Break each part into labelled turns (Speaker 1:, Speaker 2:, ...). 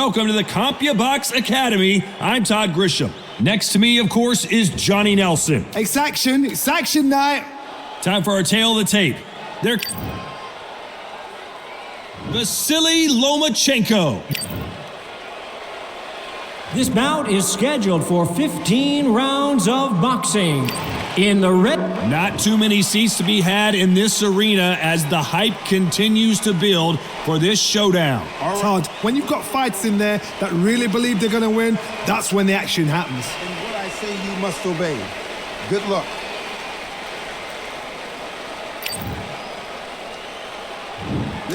Speaker 1: Welcome to the CompuBox Academy. I'm Todd Grisham. Next to me, of course, is Johnny Nelson.
Speaker 2: It's action night.
Speaker 1: Time for our tale of the tape. They're Vasili Lomachenko.
Speaker 3: This bout is scheduled for 15 rounds of boxing. In the red...
Speaker 1: Not too many seats to be had in this arena as the hype continues to build for this showdown.
Speaker 2: Todd, when you've got fights in there that really believe they're going to win, that's when the action happens.
Speaker 4: And what I say you must obey. Good luck.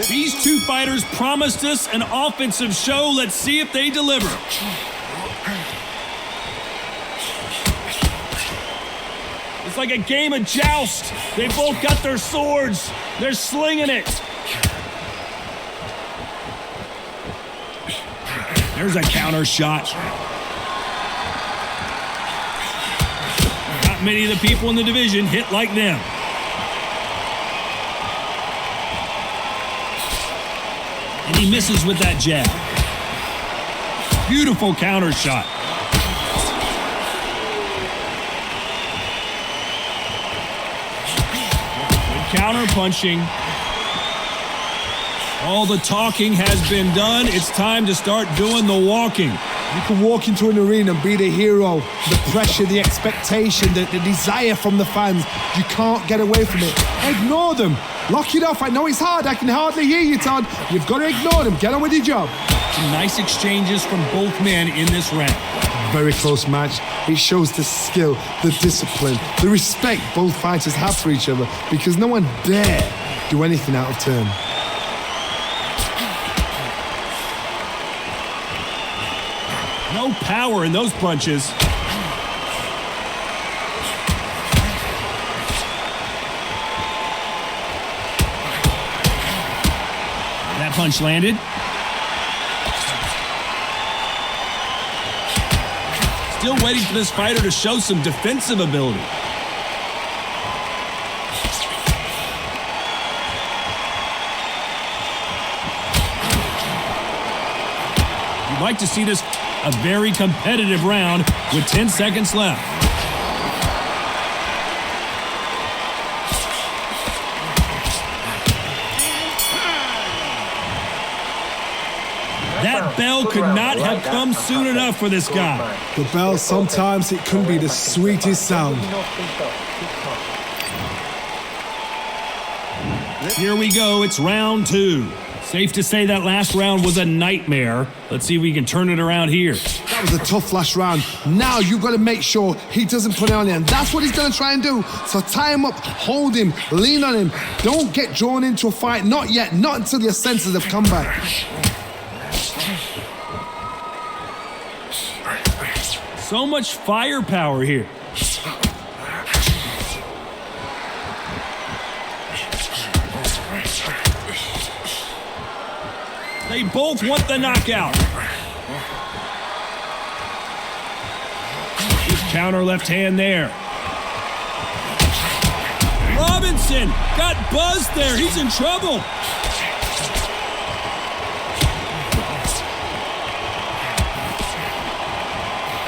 Speaker 1: These two fighters promised us an offensive show. Let's see if they deliver. It's like a game of joust. They both got their swords. They're slinging it. There's a counter shot. Not many of the people in the division hit like them. And he misses with that jab. Beautiful counter shot. Counter punching. All the talking has been done. It's time to start doing the walking.
Speaker 2: You can walk into an arena and be the hero. The pressure, the expectation, the desire from the fans. You can't get away from it. Ignore them. Lock it off. I know it's hard. I can hardly hear you, Todd. You've got to ignore them. Get on with your job.
Speaker 1: Some nice exchanges from both men in this round.
Speaker 2: Very close match. It shows the skill, the discipline, the respect both fighters have for each other because no one dare do anything out of turn.
Speaker 1: No power in those punches. That punch landed. Still waiting for this fighter to show some defensive ability. You'd like to see this a very competitive round with 10 seconds left. That bell could not have come soon enough for this guy.
Speaker 2: The bell, sometimes it can be the sweetest sound.
Speaker 1: Here we go, it's round 2. Safe to say that last round was a nightmare. Let's see if we can turn it around here.
Speaker 2: That was a tough last round. Now you've got to make sure he doesn't put it on you, and that's what he's going to try and do. So tie him up, hold him, lean on him. Don't get drawn into a fight. Not yet, not until your senses have come back.
Speaker 1: So much firepower here. They both want the knockout. Good counter left hand there. Robinson got buzzed there. He's in trouble.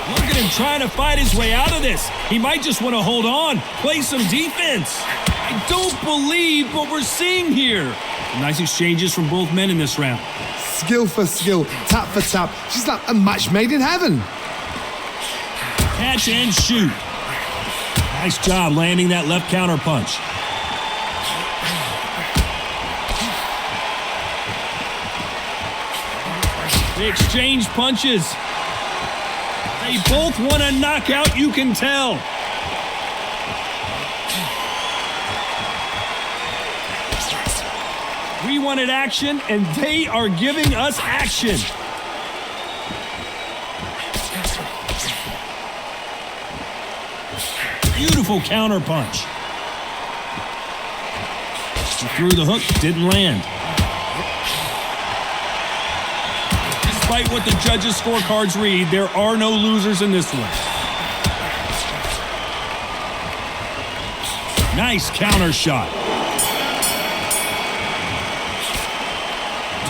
Speaker 1: Look at him trying to fight his way out of this. He might just want to hold on, play some defense. I don't believe what we're seeing here. Nice exchanges from both men in this round.
Speaker 2: Skill for skill, tap for tap. She's like a match made in heaven.
Speaker 1: Catch and shoot. Nice job landing that left counter punch. They exchange punches. They both want a knockout, you can tell. We wanted action, and they are giving us action. Beautiful counter punch. He threw the hook, didn't land. Despite what the judges' scorecards read, there are no losers in this one. Nice counter shot.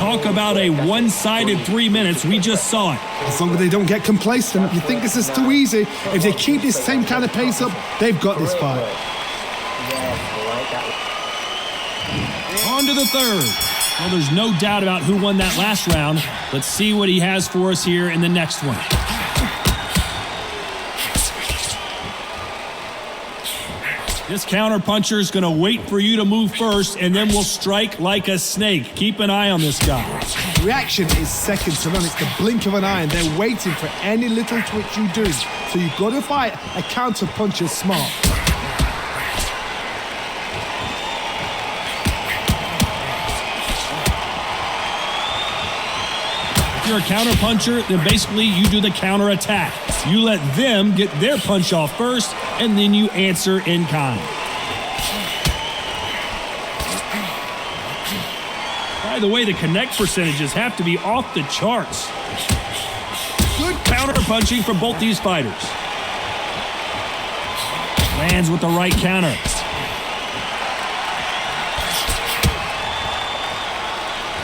Speaker 1: Talk about a one-sided 3 minutes. We just saw it.
Speaker 2: As long as they don't get complacent, you think this is too easy. If they keep this same kind of pace up, they've got this fight.
Speaker 1: On to the third. Well, there's no doubt about who won that last round. Let's see what he has for us here in the next one. This counterpuncher is going to wait for you to move first, and then we'll strike like a snake. Keep an eye on this guy.
Speaker 2: Reaction is second to none. It's the blink of an eye, and they're waiting for any little twitch you do. So you've got to fight a counterpuncher smart.
Speaker 1: If you're a counterpuncher, then basically you do the counterattack. You let them get their punch off first, and then you answer in kind. By the way, the connect percentages have to be off the charts. Good counter-punching from both these fighters. Lands with the right counter.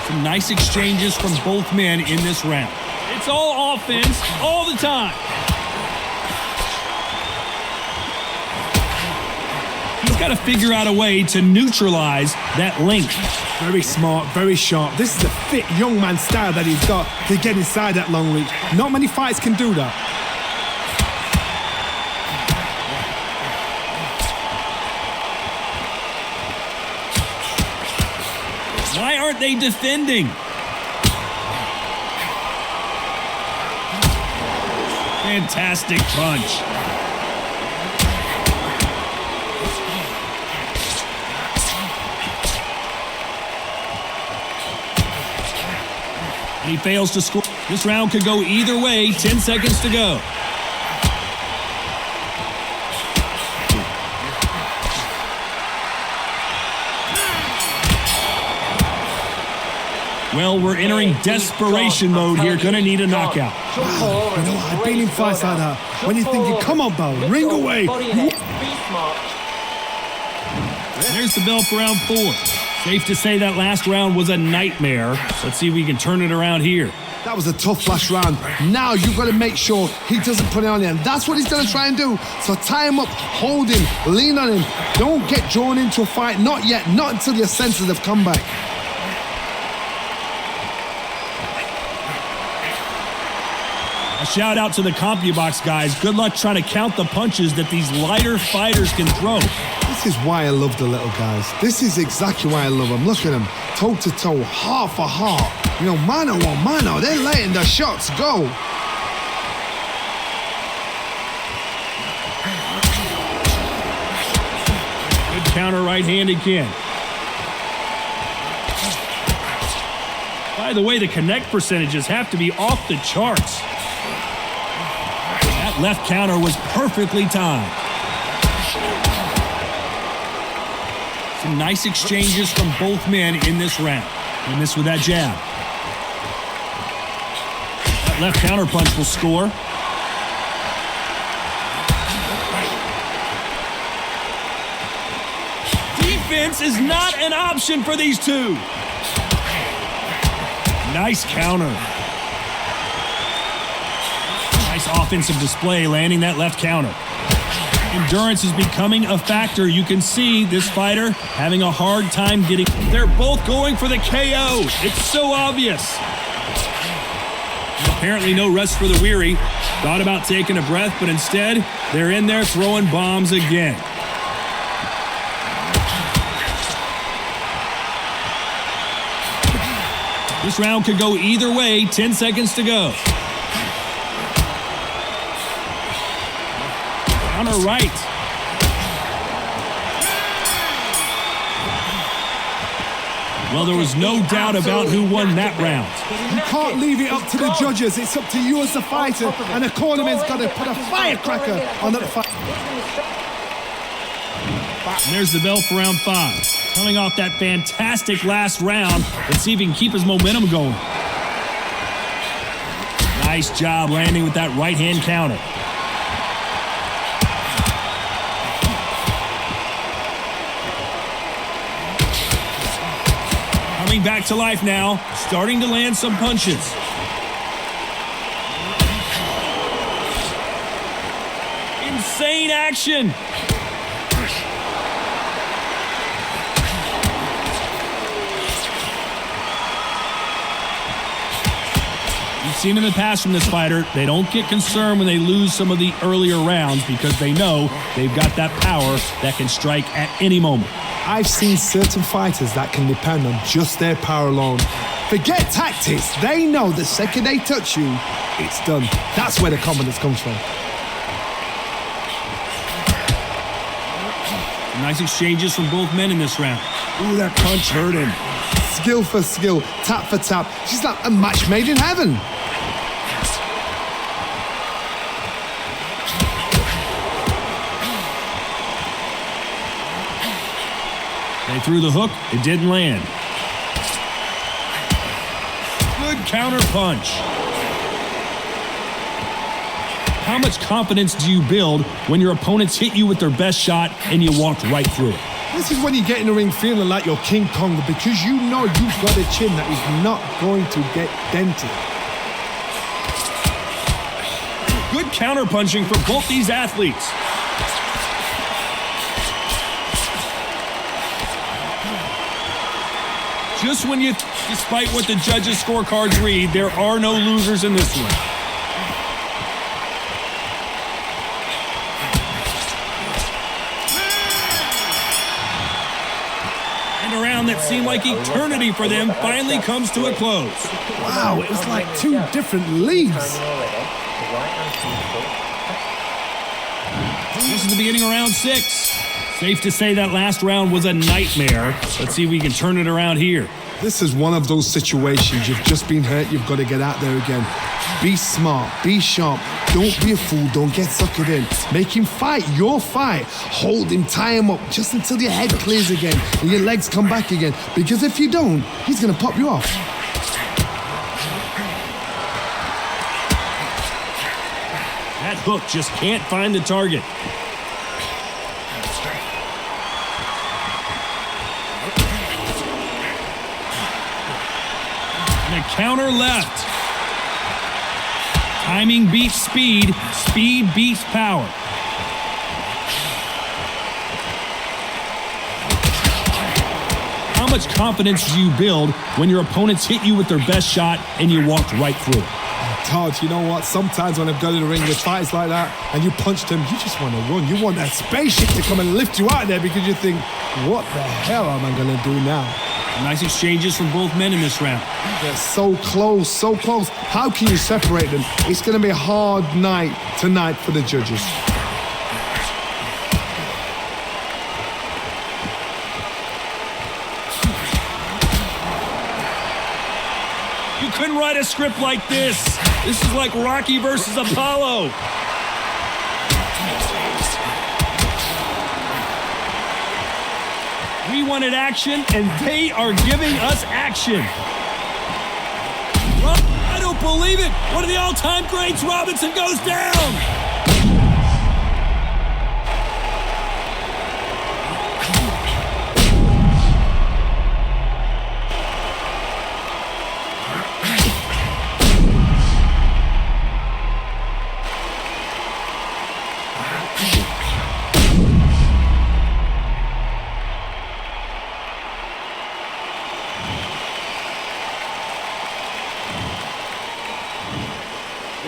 Speaker 1: Some nice exchanges from both men in this round. It's all offense all the time. He's got to figure out a way to neutralize that length.
Speaker 2: Very smart, very sharp. This is the fit young man style that he's got to get inside that long reach. Not many fights can do that.
Speaker 1: Why aren't they defending? Fantastic punch. And he fails to score. This round could go either way. 10 seconds to go. Well, we're entering desperation mode here. Gonna need a knockout.
Speaker 2: You know what? I've been in fights like that. When you're thinking, come on, Bo, ring away.
Speaker 1: There's the bell for round 4. Safe to say that last round was a nightmare. Let's see if we can turn it around here.
Speaker 2: That was a tough last round. Now you've got to make sure he doesn't put it on you. And that's what he's going to try and do. So tie him up, hold him, lean on him. Don't get drawn into a fight. Not yet. Not until your senses have come back.
Speaker 1: A shout out to the CompuBox guys. Good luck trying to count the punches that these lighter fighters can throw.
Speaker 2: This is why I love the little guys. This is exactly why I love them. Look at them, toe to toe, heart for heart. You know, mano a mano. They're letting the shots go.
Speaker 1: Good counter right hand again. By the way, the connect percentages have to be off the charts. That left counter was perfectly timed. Some nice exchanges from both men in this round. And this with that jab. That left counter punch will score. Defense is not an option for these two. Nice counter. Nice offensive display, landing that left counter. Endurance is becoming a factor. You can see this fighter having a hard time getting... They're both going for the KO. It's so obvious. And apparently no rest for the weary. Thought about taking a breath, but instead, they're in there throwing bombs again. This round could go either way. 10 seconds to go. Counter right. Well, there was no doubt about who won that round.
Speaker 2: You can't leave it up to the judges. It's up to you as the fighter. And the cornerman's got to put a firecracker on that fight.
Speaker 1: And there's the bell for round 5. Coming off that fantastic last round. Let's see if he can keep his momentum going. Nice job landing with that right-hand counter. Coming back to life now, starting to land some punches. Insane action. You've seen in the past from this fighter, they don't get concerned when they lose some of the earlier rounds because they know they've got that power that can strike at any moment.
Speaker 2: I've seen certain fighters that can depend on just their power alone. Forget tactics. They know the second they touch you, it's done. That's where the confidence comes from.
Speaker 1: Nice exchanges from both men in this round.
Speaker 2: Ooh, that punch hurt him. Skill for skill, tap for tap. She's like a match made in heaven.
Speaker 1: They threw the hook, it didn't land. Good counter punch. How much confidence do you build when your opponents hit you with their best shot and you walked right through it?
Speaker 2: This is when you get in the ring feeling like you're King Kong because you know you've got a chin that is not going to get dented.
Speaker 1: Good counter punching for both these athletes. Just when despite what the judges' scorecards read, there are no losers in this one. And a round that seemed like eternity for them finally comes to a close.
Speaker 2: Wow, it was like two different leagues.
Speaker 1: This is the beginning of round 6. Safe to say that last round was a nightmare. Let's see if we can turn it around here.
Speaker 2: This is one of those situations. You've just been hurt. You've got to get out there again. Be smart. Be sharp. Don't be a fool. Don't get suckered in. Make him fight your fight. Hold him. Tie him up just until your head clears again and your legs come back again. Because if you don't, he's going to pop you off.
Speaker 1: That hook just can't find the target. And a counter left. Timing beats speed. Speed beats power. How much confidence do you build when your opponents hit you with their best shot and you walked right through it?
Speaker 2: Todd, you know what? Sometimes when I've got in the ring with fights like that and you punch them, you just want to run. You want that spaceship to come and lift you out there because you think, what the hell am I going to do now?
Speaker 1: Nice exchanges from both men in this round.
Speaker 2: They're so close, so close. How can you separate them? It's going to be a hard night tonight for the judges.
Speaker 1: You couldn't write a script like this. This is like Rocky versus Apollo. We wanted action, and they are giving us action. I don't believe it. One of the all-time greats, Robinson, goes down.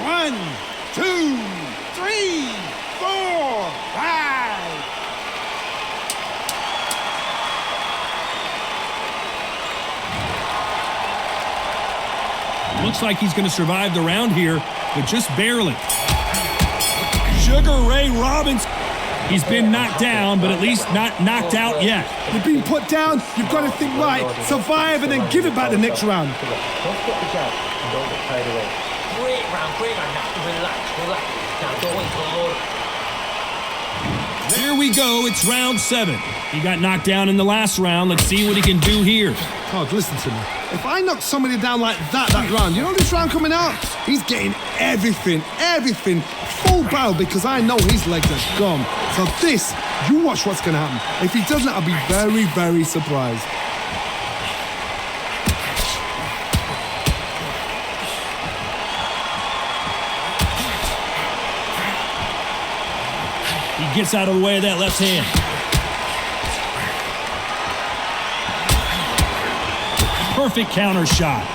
Speaker 4: One, two, three, four, five.
Speaker 1: Looks like he's going to survive the round here, but just barely. Sugar Ray Robinson. He's been knocked down, but at least not knocked out yet.
Speaker 2: You've been put down, you've got to think right, survive and then give it back the next round.
Speaker 5: Don't get the jab and don't get carried away. Great round. Now relax. Now don't wait till load.
Speaker 1: Here we go, it's round 7. He got knocked down in the last round. Let's see what he can do here.
Speaker 2: Todd, listen to me. If I knock somebody down like that round, you know this round coming out? He's getting everything, full barrel because I know his legs are gone. So this, you watch what's going to happen. If he doesn't, I'll be very, very surprised.
Speaker 1: He gets out of the way of that left hand. Perfect counter shot.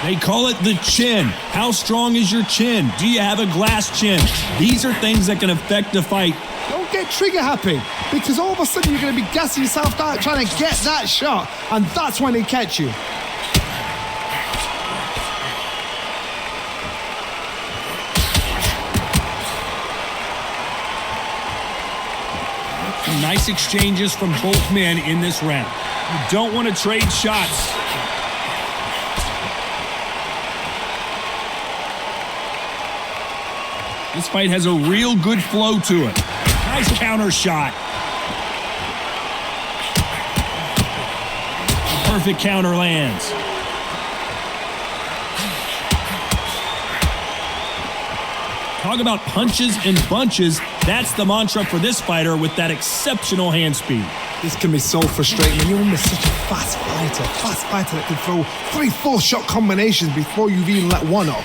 Speaker 1: They call it the chin. How strong is your chin? Do you have a glass chin? These are things that can affect the fight.
Speaker 2: Don't get trigger happy, because all of a sudden you're going to be gassing yourself out trying to get that shot, and that's when they catch you.
Speaker 1: Nice exchanges from both men in this round. You don't want to trade shots. This fight has a real good flow to it. Nice counter shot. A perfect counter lands. Talk about punches and bunches. That's the mantra for this fighter with that exceptional hand speed.
Speaker 2: This can be so frustrating when you're almost such a fast fighter that can throw 3-4 shot combinations before you've even let one off.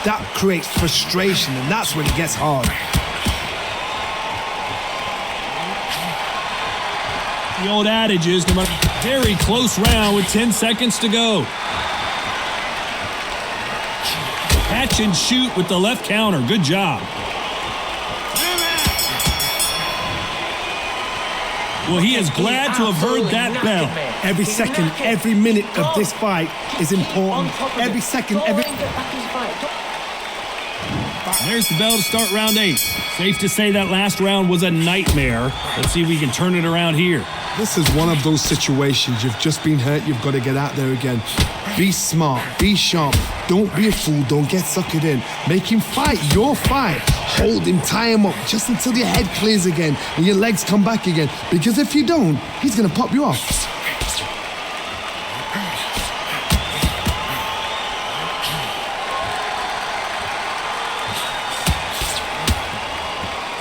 Speaker 2: That creates frustration, and that's when it gets hard.
Speaker 1: The old adage is, no matter, very close round with 10 seconds to go. Catch and shoot with the left counter. Good job. Well, he is glad to have heard that bell.
Speaker 2: Every second, every minute of this fight is important. Every second, every...
Speaker 1: There's the bell to start round 8. Safe to say that last round was a nightmare. Let's see if we can turn it around here.
Speaker 2: This is one of those situations. You've just been hurt. You've got to get out there again. Be smart. Be sharp. Don't be a fool. Don't get suckered in. Make him fight your fight. Hold him, tie him up just until your head clears again and your legs come back again. Because if you don't, he's going to pop you off.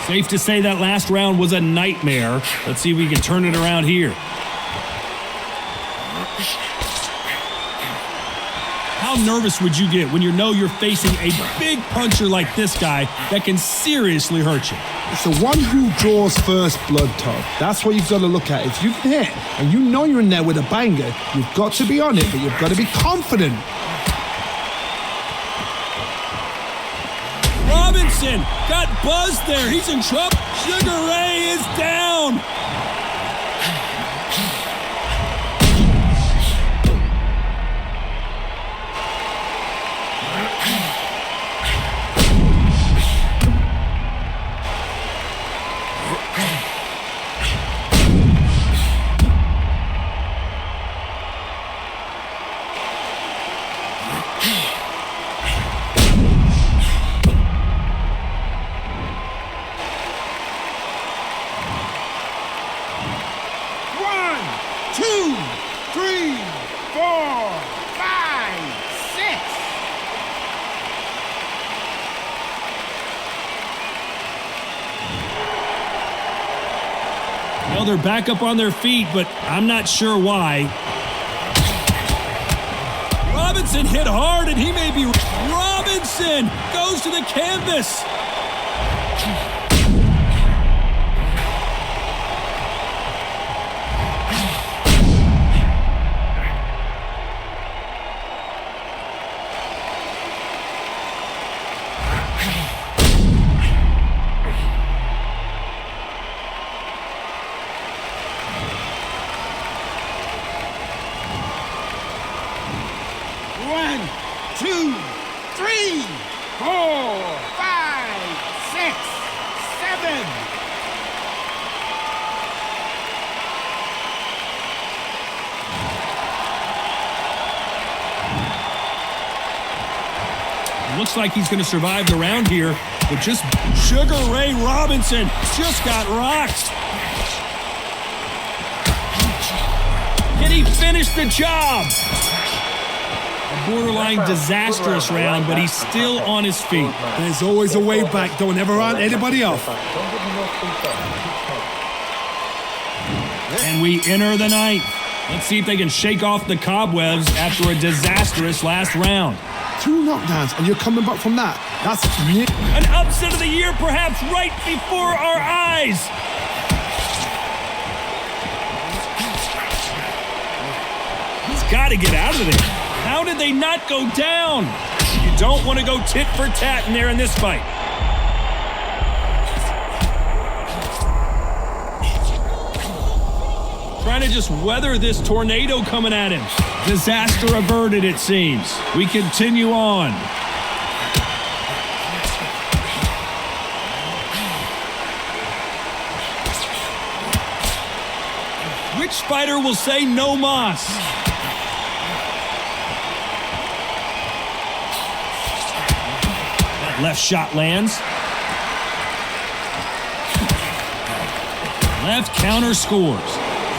Speaker 1: Safe to say that last round was a nightmare. Let's see if we can turn it around here. How nervous would you get when you know you're facing a big puncher like this guy that can seriously hurt you?
Speaker 2: It's the one who draws first blood, Todd. That's what you've got to look at. If you can hit and you know you're in there with a banger, you've got to be on it, but you've got to be confident.
Speaker 1: Robinson got buzzed there. He's in trouble. Sugar Ray is down. Well, they're back up on their feet, but I'm not sure why. Robinson hit hard, and he may be... Robinson goes to the canvas. Looks like he's going to survive the round here, but just Sugar Ray Robinson just got rocked. Can he finish the job? A borderline disastrous round, but he's still on his feet.
Speaker 2: There's always a way back. Don't ever run anybody off.
Speaker 1: And we enter the ninth. Let's see if they can shake off the cobwebs after a disastrous last round.
Speaker 2: 2 knockdowns, and you're coming back from that. That's
Speaker 1: An upset of the year, perhaps, right before our eyes. He's got to get out of there. How did they not go down? You don't want to go tit for tat in there in this fight. Trying to just weather this tornado coming at him. Disaster averted, it seems. We continue on. Which fighter will say no mas? That left shot lands. Left counter scores.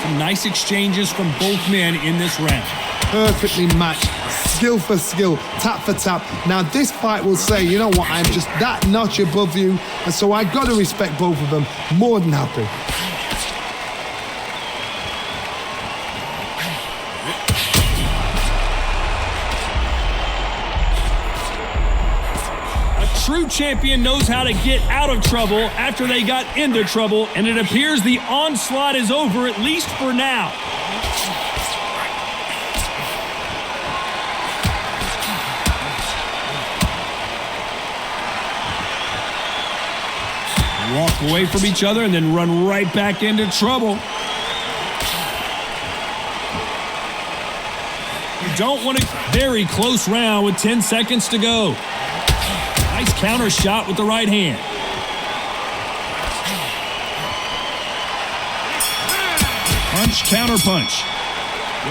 Speaker 1: Some nice exchanges from both men in this round.
Speaker 2: perfectly matched, skill for skill, tap for tap. Now this fight will say, you know what, I'm just that notch above you, and so I got to respect both of them. More than happy.
Speaker 1: True champion knows how to get out of trouble after they got into trouble, and it appears the onslaught is over, at least for now. Walk away from each other and then run right back into trouble. You don't want a very close round with 10 seconds to go. Nice counter shot with the right hand. Punch, counter punch.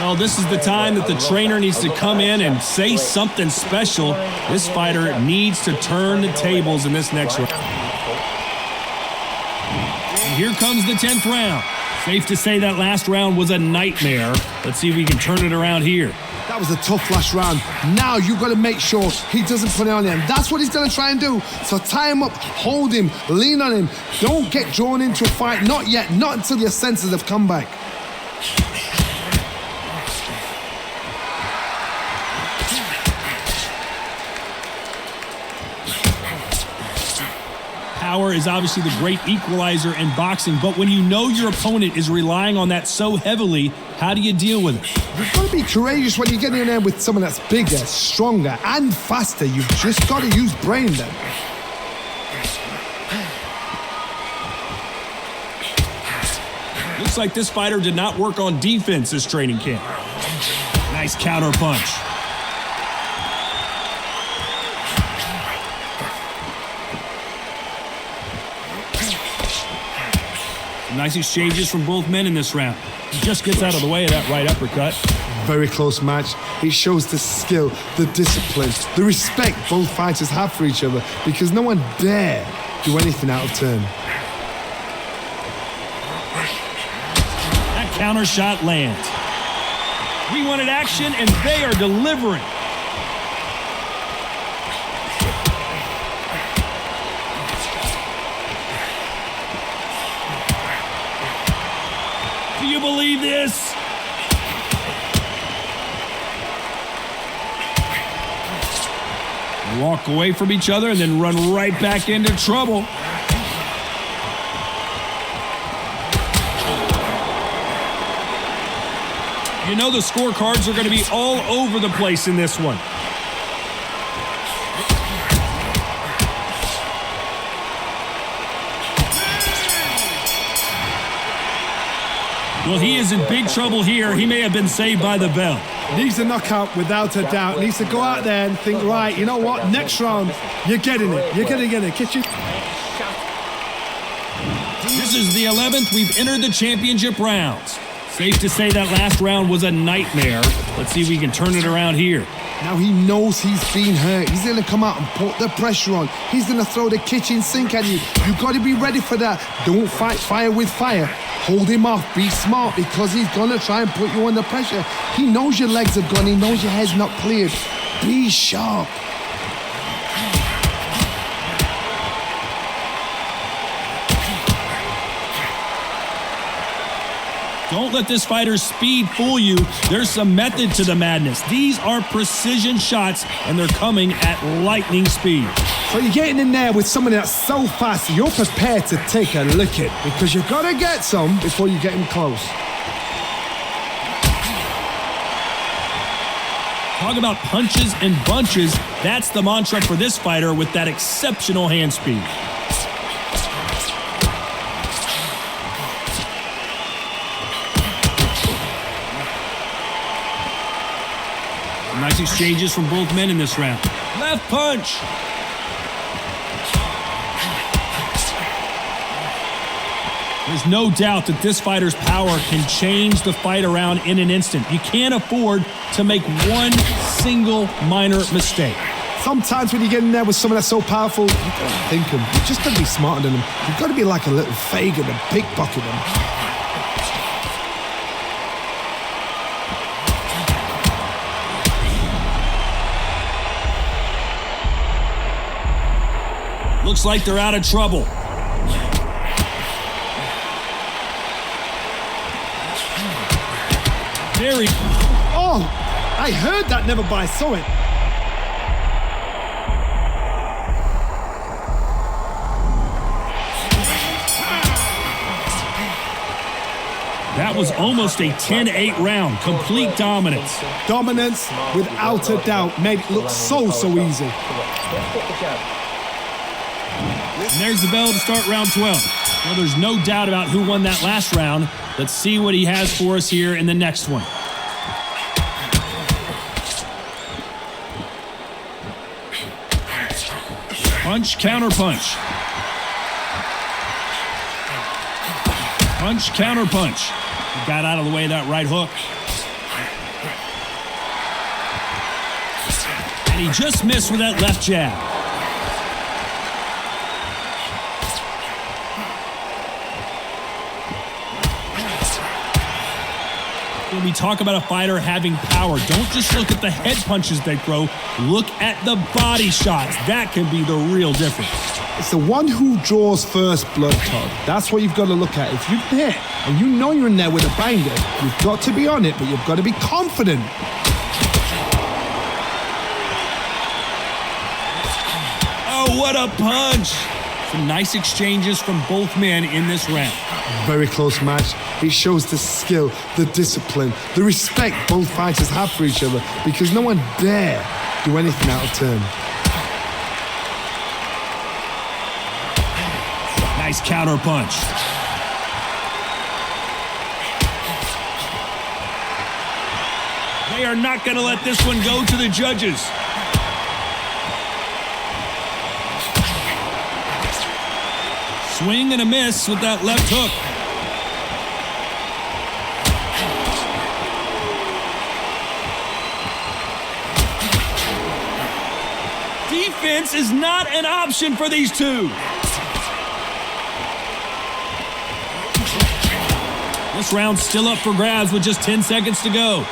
Speaker 1: Well, this is the time that the trainer needs to come in and say something special. This fighter needs to turn the tables in this next round. And here comes the 10th round. Safe to say that last round was a nightmare. Let's see if we can turn it around here.
Speaker 2: That was a tough last round. Now you've got to make sure he doesn't put it on him. That's what he's going to try and do. So tie him up, hold him, lean on him. Don't get drawn into a fight. Not yet. Not until your senses have come back.
Speaker 1: Power is obviously the great equalizer in boxing, but when you know your opponent is relying on that so heavily, how do you deal with it?
Speaker 2: You've got to be courageous when you get in there with someone that's bigger, stronger, and faster. You've just got to use brain then.
Speaker 1: Looks like this fighter did not work on defense this training camp. Nice counter punch. Nice exchanges from both men in this round. He just gets out of the way of that right uppercut.
Speaker 2: Very close match. It shows the skill, the discipline, the respect both fighters have for each other, because no one dare do anything out of turn.
Speaker 1: That counter shot lands. We wanted action, and they are delivering. Do you believe this? Walk away from each other and then run right back into trouble. You know the scorecards are going to be all over the place in this one. Well, he is in big trouble here. He may have been saved by the bell.
Speaker 2: Needs a knockout without a doubt. Needs to go out there and think, right, you know what, next round, you're getting it. You're going to get it. Kitchen.
Speaker 1: This is the 11th. We've entered the championship rounds. Safe to say that last round was a nightmare. Let's see if we can turn it around here.
Speaker 2: Now he knows he's been hurt. He's going to come out and put the pressure on. He's going to throw the kitchen sink at you. You've got to be ready for that. Don't fight fire with fire. Hold him off. Be smart, because he's going to try and put you under pressure. He knows your legs are gone. He knows your head's not cleared. Be sharp.
Speaker 1: Don't let this fighter's speed fool you. There's some method to the madness. These are precision shots, and they're coming at lightning speed.
Speaker 2: So you're getting in there with someone that's so fast, you're prepared to take a licking because you've got to get some before you get him close.
Speaker 1: Talk about punches and bunches. That's the mantra for this fighter with that exceptional hand speed. Nice exchanges from both men in this round. Left punch. There's no doubt that this fighter's power can change the fight around in an instant. You can't afford to make one single minor mistake.
Speaker 2: Sometimes when you get in there with someone that's so powerful, you gotta think him. You just gotta be smarter than him. You've got to be like a little Fagin and pickpocket him.
Speaker 1: Looks like they're out of trouble. Very.
Speaker 2: Oh, I heard that never, but I saw it.
Speaker 1: That was almost a 10-8 round. Complete dominance.
Speaker 2: Dominance, without a doubt, made it look so easy.
Speaker 1: And there's the bell to start round 12. Well, there's no doubt about who won that last round. Let's see what he has for us here in the next one. Punch, counter punch. Punch, counter punch. He got out of the way of that right hook. And he just missed with that left jab. When we talk about a fighter having power, don't just look at the head punches they throw. Look at the body shots. That can be the real difference.
Speaker 2: It's the one who draws first blood, Todd. That's what you've got to look at. If you hit and you know you're in there with a banger, you've got to be on it, but you've got to be confident.
Speaker 1: Oh, what a punch! Some nice exchanges from both men in this round.
Speaker 2: Very close match. It shows the skill, the discipline, the respect both fighters have for each other because no one dare do anything out of turn.
Speaker 1: Nice counter punch. They are not going to let this one go to the judges. Swing and a miss with that left hook. Defense is not an option for these two. This round's still up for grabs with just 10 seconds to go.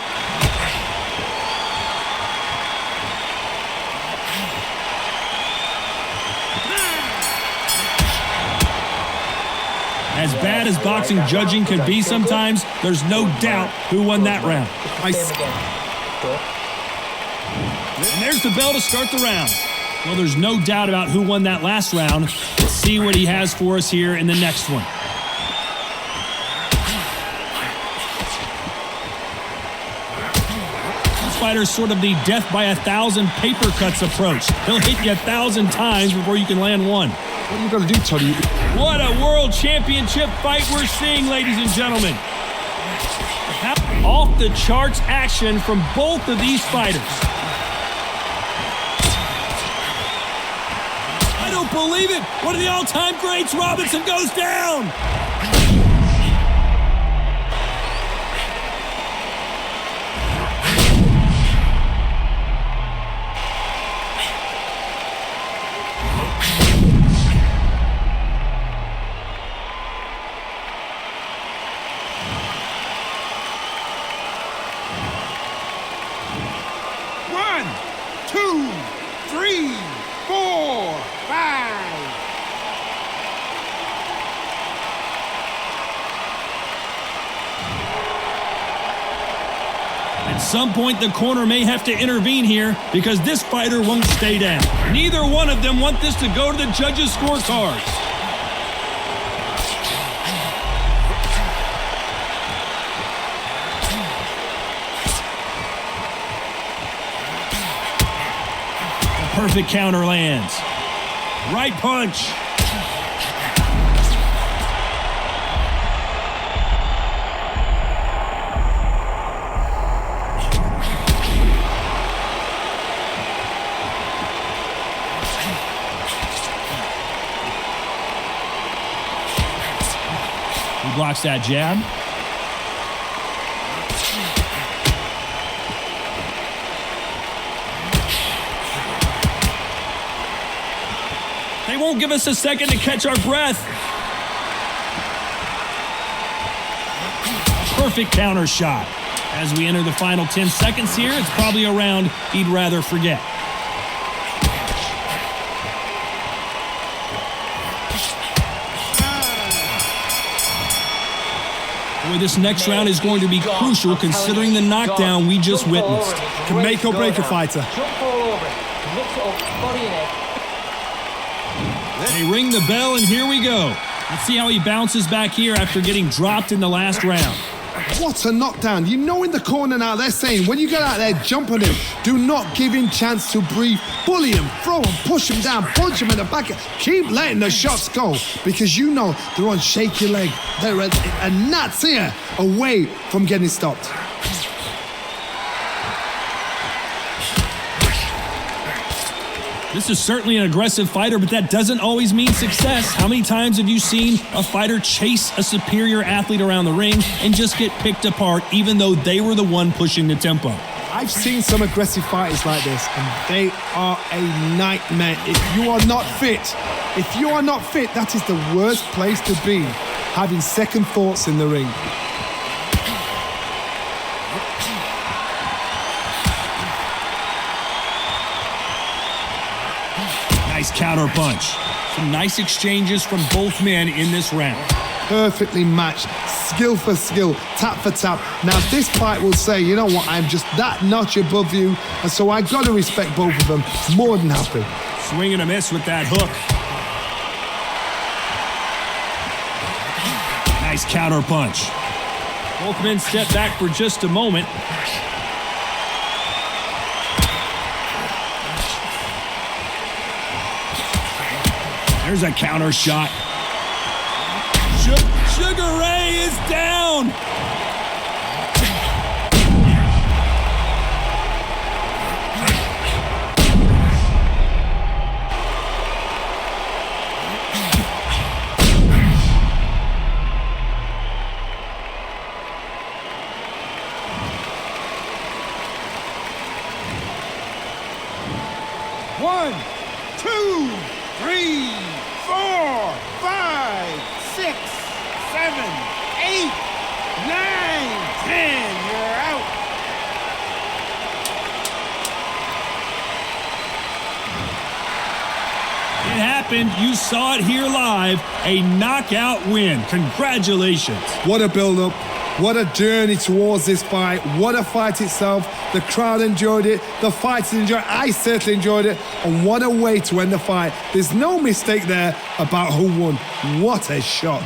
Speaker 1: As bad as boxing judging can be sometimes, there's no doubt who won that round. And there's the bell to start the round. Well, there's no doubt about who won that last round. Let's see what he has for us here in the next one. This fighter's sort of the death by 1,000 paper cuts approach. He'll hit you 1,000 times before you can land one.
Speaker 2: What are you going to do, Toddy?
Speaker 1: What a world championship fight we're seeing, ladies and gentlemen. Off the charts action from both of these fighters. I don't believe it. One of the all-time greats, Robinson, goes down. some point, the corner may have to intervene here because this fighter won't stay down. Neither one of them want this to go to the judges' scorecards. A perfect counter lands. Right punch. Blocks that jab. They won't give us a second to catch our breath. Perfect counter shot. As we enter the final 10 seconds here, it's probably a round he'd rather forget. This next round is going to be crucial considering the knockdown we just witnessed.
Speaker 2: Can make or break a fighter.
Speaker 5: Jump all over it. Mix it up, body and head.
Speaker 1: They ring the bell, and here we go. Let's see how he bounces back here after getting dropped in the last round.
Speaker 2: What a knockdown. You know in the corner now they're saying when you get out there, jump on him. Do not give him chance to breathe. Bully him, throw him, push him down, punch him in the back. Keep letting the shots go because you know they're on shaky leg. They're a gnat's here away from getting stopped.
Speaker 1: This is certainly an aggressive fighter, but that doesn't always mean success. How many times have you seen a fighter chase a superior athlete around the ring and just get picked apart even though they were the one pushing the tempo?
Speaker 2: I've seen some aggressive fighters like this, and they are a nightmare. If you are not fit, that is the worst place to be, having second thoughts in the ring.
Speaker 1: Nice counter punch. Some nice exchanges from both men in this round.
Speaker 2: Perfectly matched, skill for skill, tap for tap. Now this fight will say, you know what, I'm just that notch above you, and so I got to respect both of them. More than happy.
Speaker 1: Swing and a miss with that hook. Nice counter punch. Both men step back for just a moment. There's a counter shot. Sugar Ray is down.
Speaker 4: One, two, 3, 4, 5, 6, 7, 8, 9, 10. You're out.
Speaker 1: It happened. You saw it here live. A knockout win. Congratulations.
Speaker 2: What a build-up. What a journey towards this fight. What a fight itself. The crowd enjoyed it. The fighters enjoyed it. I certainly enjoyed it. And what a way to end the fight. There's no mistake there about who won. What a shot.